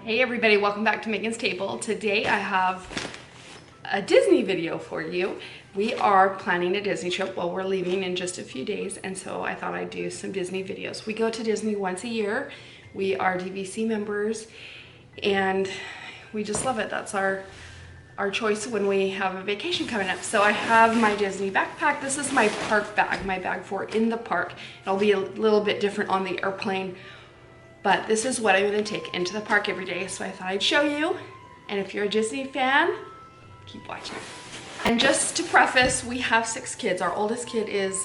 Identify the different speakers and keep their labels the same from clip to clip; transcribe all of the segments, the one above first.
Speaker 1: Hey everybody, welcome back to Megan's Table. Today I have a Disney video for you. We are planning a Disney trip. Well, we're leaving in just a few days, and so I thought I'd do some Disney videos. We go to Disney once a year. We are DVC members and we just love it. That's our choice when we have a vacation coming up. So I have my Disney backpack. This is my park bag, my bag for in the park. It'll be a little bit different on the airplane, but this is what I'm gonna take into the park every day. So I thought I'd show you. And if you're a Disney fan, keep watching. And just to preface, we have 6 kids. Our oldest kid is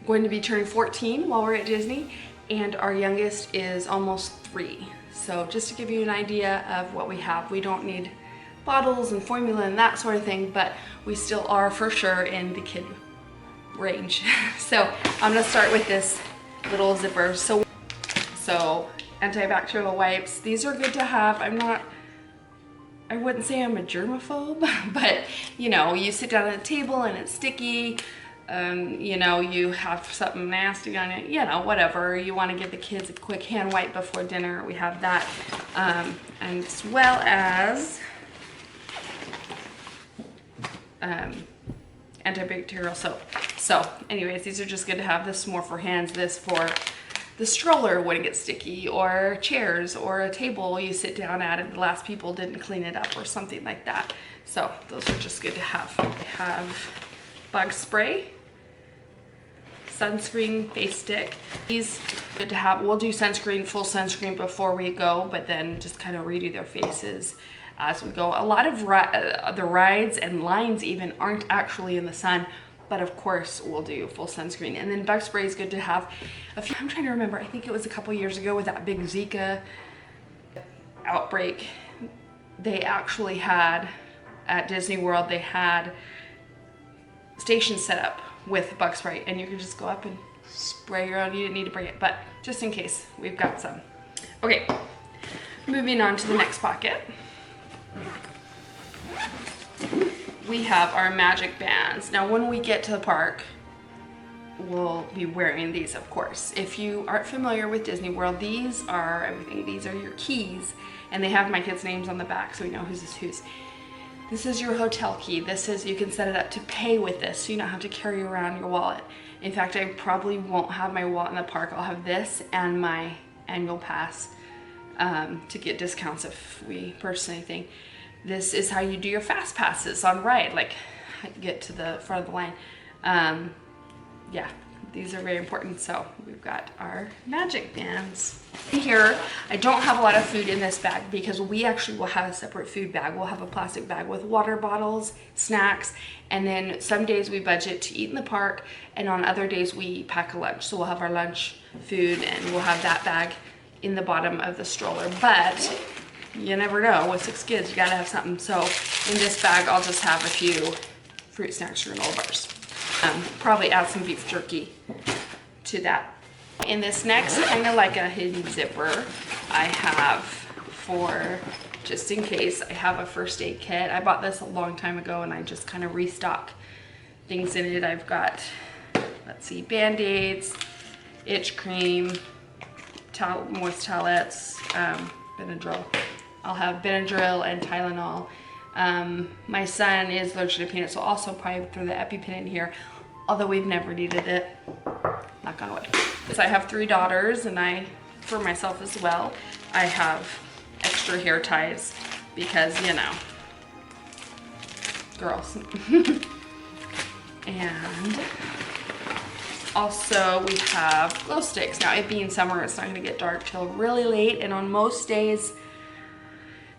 Speaker 1: going to be turning 14 while we're at Disney, and our youngest is almost 3. So just to give you an idea of what we have, we don't need bottles and formula and that sort of thing, but we still are for sure in the kid range. So I'm gonna start with this little zipper. So antibacterial wipes. These are good to have. I wouldn't say I'm a germaphobe, but you know, you sit down at a table and it's sticky, you know, you have something nasty on it, you know, whatever. You want to give the kids a quick hand wipe before dinner. We have that, and as well as antibacterial soap. So anyways, these are just good to have. This more for hands, this for the stroller when it gets sticky, or chairs, or a table you sit down at and the last people didn't clean it up or something like that. So those are just good to have. I have bug spray, sunscreen, face stick. These good to have. We'll do sunscreen, full sunscreen before we go, but then just kind of redo their faces as we go. A lot of the rides and lines even aren't actually in the sun, but of course we'll do full sunscreen. And then bug spray is good to have. I'm trying to remember, I think it was a couple years ago with that big Zika outbreak, they actually had, at Disney World, they had stations set up with bug spray, and you could just go up and spray your own. You didn't need to bring it, but just in case, we've got some. Okay, moving on to the next pocket. We have our magic bands. Now when we get to the park, we'll be wearing these, of course. If you aren't familiar with Disney World, these are everything. These are your keys, and they have my kids' names on the back so we know whose is whose. This is your hotel key. This is, you can set it up to pay with this, so you don't have to carry around your wallet. In fact, I probably won't have my wallet in the park. I'll have this and my annual pass to get discounts if we purchase anything. This is how you do your fast passes on ride, like get to the front of the line. Yeah, these are very important. So we've got our magic bands. Here, I don't have a lot of food in this bag because we actually will have a separate food bag. We'll have a plastic bag with water bottles, snacks, and then some days we budget to eat in the park, and on other days we pack a lunch. So we'll have our lunch food and we'll have that bag in the bottom of the stroller. But you never know, with 6 kids, you gotta have something. So in this bag, I'll just have a few fruit snacks, granola bars. Probably add some beef jerky to that. In this next, kind of like a hidden zipper, I have for, just in case, I have a first aid kit. I bought this a long time ago and I just kind of restock things in it. I've got, let's see, Band-Aids, itch cream, moist towelettes, Benadryl. I'll have Benadryl and Tylenol. My son is allergic to peanuts, so I'll also probably throw the EpiPen in here, although we've never needed it, knock on wood. So I have 3 daughters, and for myself as well, I have extra hair ties because, you know, girls. And also we have glow sticks. Now it being summer, it's not gonna get dark till really late, and on most days,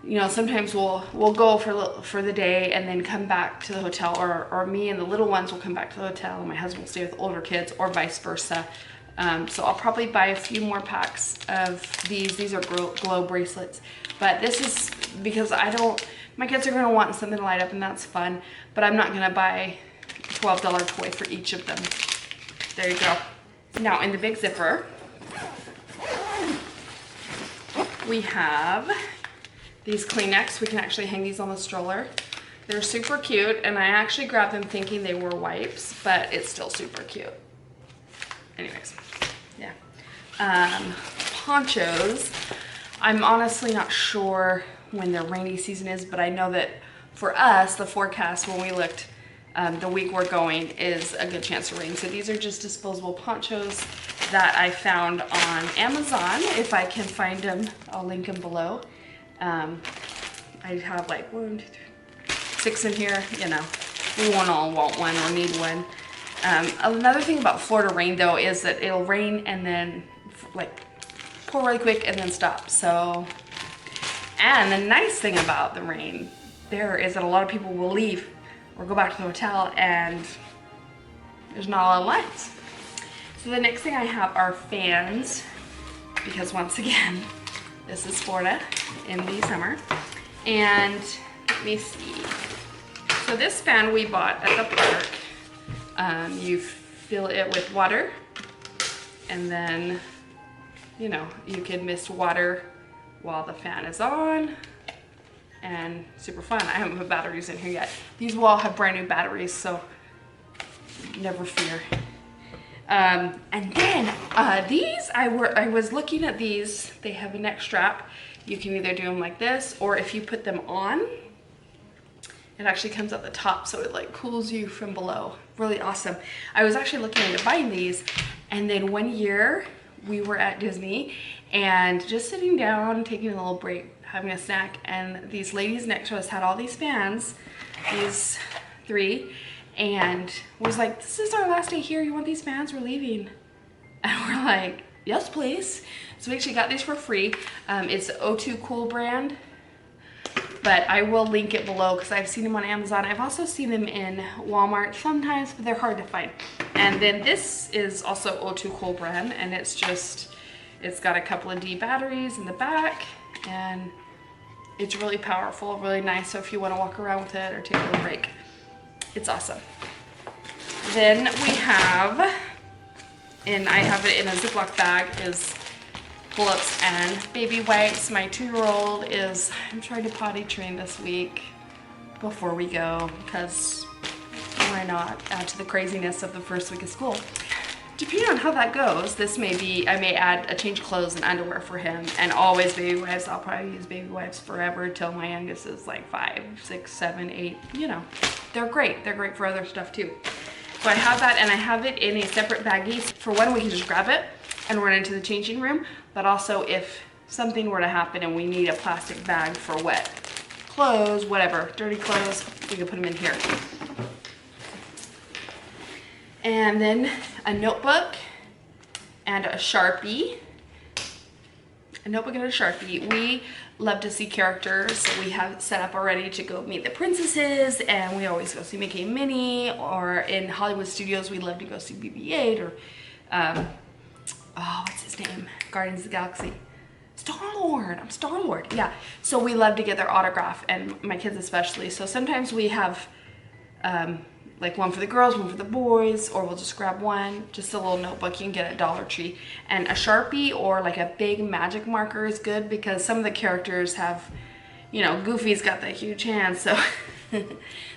Speaker 1: you know, sometimes we'll go for the day and then come back to the hotel, or me and the little ones will come back to the hotel and my husband will stay with older kids, or vice versa. So I'll probably buy a few more packs of these. These are glow bracelets, but this is because my kids are gonna want something to light up, and that's fun, but I'm not gonna buy a $12 toy for each of them. There you go. Now in the big zipper, we have these Kleenex. We can actually hang these on the stroller. They're super cute, and I actually grabbed them thinking they were wipes, but it's still super cute. Anyways, yeah. Ponchos. I'm honestly not sure when the rainy season is, but I know that for us, the forecast when we looked the week we're going is a good chance of rain. So these are just disposable ponchos that I found on Amazon. If I can find them, I'll link them below. I have like 1, 2, 3, 6 in here, you know. We won't all want one or need one. Another thing about Florida rain though is that it'll rain and then like pour really quick and then stop. So, and the nice thing about the rain there is that a lot of people will leave or go back to the hotel and there's not a lot of lines. So the next thing I have are fans, because once again, this is Florida in the summer. And let me see. So this fan we bought at the park. You fill it with water and then, you know, you can mist water while the fan is on. And super fun. I haven't put batteries in here yet. These will all have brand new batteries, so never fear. And then these, I was looking at these. They have a neck strap. You can either do them like this, or if you put them on, it actually comes at the top, so it like cools you from below. Really awesome. I was actually looking into buying these, and then one year we were at Disney and just sitting down, taking a little break, having a snack, and these ladies next to us had all these fans, these 3, and was like, this is our last day here, you want these fans? We're leaving. And we're like, yes please. So we actually got these for free. It's the O2 Cool brand, but I will link it below because I've seen them on Amazon. I've also seen them in Walmart sometimes, but they're hard to find. And then this is also O2 Cool brand, and it's got a couple of D batteries in the back, and it's really powerful, really nice. So if you want to walk around with it or take a little break, it's awesome. Then we have, and I have it in a Ziploc bag, is pull-ups and baby wipes. My 2-year-old I'm trying to potty train this week before we go, because why not add to the craziness of the first week of school. Depending on how that goes, I may add a change of clothes and underwear for him, and always baby wipes. I'll probably use baby wipes forever till my youngest is like 5, 6, 7, 8, you know. They're great. They're great for other stuff too. So I have that, and I have it in a separate baggie. For one, we can just grab it and run into the changing room, but also if something were to happen and we need a plastic bag for wet clothes, whatever, dirty clothes, we can put them in here. And then a notebook and a Sharpie. A notebook and a Sharpie. We love to see characters, so we have it set up already to go meet the princesses, and we always go see Mickey and Minnie, or in Hollywood Studios we love to go see BB-8, or what's his name? Guardians of the Galaxy. Star-Lord. I'm Star-Lord. Yeah. So we love to get their autograph, and my kids especially. So sometimes we have like one for the girls, one for the boys, or we'll just grab one, just a little notebook you can get at Dollar Tree. And a Sharpie or like a big magic marker is good, because some of the characters have, you know, Goofy's got that huge hand, so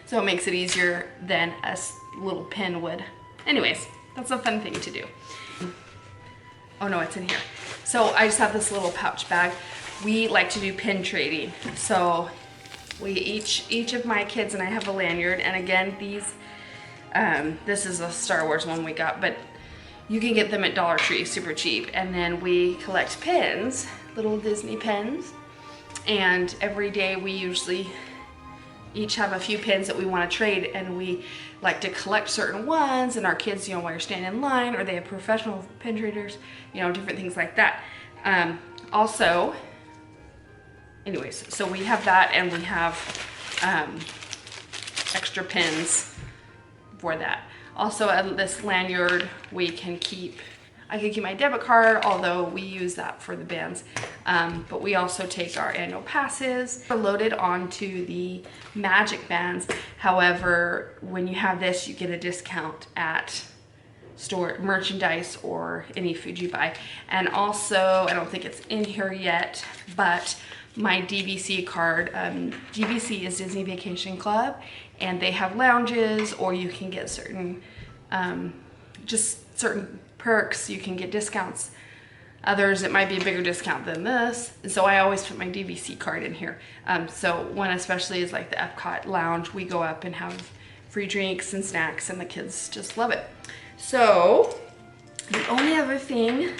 Speaker 1: so it makes it easier than a little pen would. Anyways, that's a fun thing to do. Oh no, it's in here. So I just have this little pouch bag. We like to do pin trading. So we each of my kids and I have a lanyard, and again, these this is a Star Wars one we got, but you can get them at Dollar Tree super cheap. And then we collect pins, little Disney pins, and every day we usually each have a few pins that we want to trade, and we like to collect certain ones, and our kids, you know, while you're standing in line, or they have professional pin traders, you know, different things like that. Also, anyways, so we have that, and we have extra pins for that. Also, this lanyard we can keep, I can keep my debit card, although we use that for the bands. But we also take our annual passes. We're loaded onto the Magic Bands. However, when you have this, you get a discount at store merchandise or any food you buy. And also, I don't think it's in here yet, but my DVC card. DVC is Disney Vacation Club, and they have lounges, or you can get certain, just certain perks. You can get discounts Others, it might be a bigger discount than this. And so I always put my DVC card in here. So one especially is like the Epcot Lounge. We go up and have free drinks and snacks, and the kids just love it. So the only other thing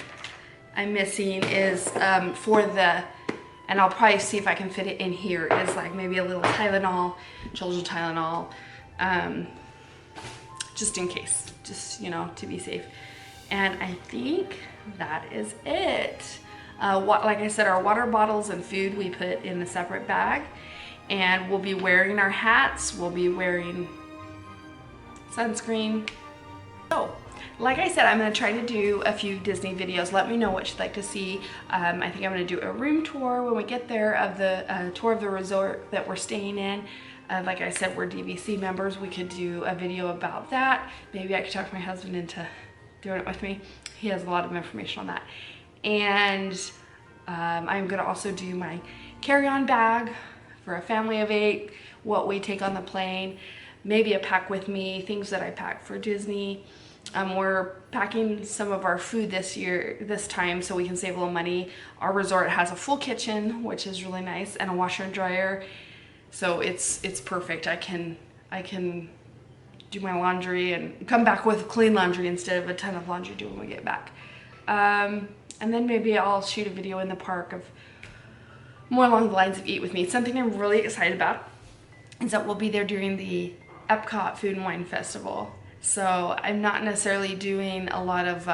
Speaker 1: I'm missing is for the, and I'll probably see if I can fit it in here, is like maybe a little Tylenol, children's Tylenol, just in case, just, you know, to be safe. And I think that is it. Like I said, our water bottles and food we put in a separate bag, and we'll be wearing our hats, we'll be wearing sunscreen. So, like I said, I'm going to try to do a few Disney videos. Let me know what you'd like to see. I think I'm going to do a room tour when we get there of the tour of the resort that we're staying in. Like I said, we're DVC members. We could do a video about that. Maybe I could talk my husband into doing it with me. He has a lot of information on that. And I'm going to also do my carry-on bag for a family of 8, what we take on the plane, maybe a pack with me, things that I pack for Disney. We're packing some of our food this time, so we can save a little money. Our resort has a full kitchen, which is really nice, and a washer and dryer. So it's perfect. I can do my laundry and come back with clean laundry instead of a ton of laundry due when we get back. And then maybe I'll shoot a video in the park of more along the lines of Eat With Me. Something I'm really excited about is that we'll be there during the Epcot Food and Wine Festival. So I'm not necessarily doing a lot of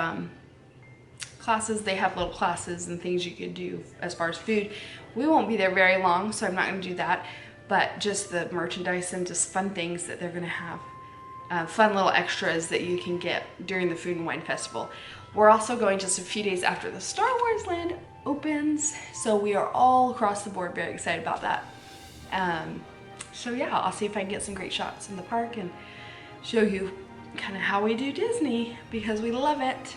Speaker 1: classes. They have little classes and things you could do as far as food. We won't be there very long, so I'm not going to do that. But just the merchandise and just fun things that they're going to have. Fun little extras that you can get during the Food and Wine Festival. We're also going just a few days after the Star Wars Land opens. So we are all across the board very excited about that. So yeah, I'll see if I can get some great shots in the park and show you kind of how we do Disney, because we love it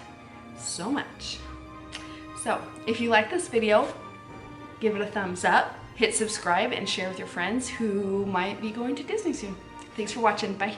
Speaker 1: so much. So if you like this video, give it a thumbs up, hit subscribe, and share with your friends who might be going to Disney soon. Thanks for watching. Bye.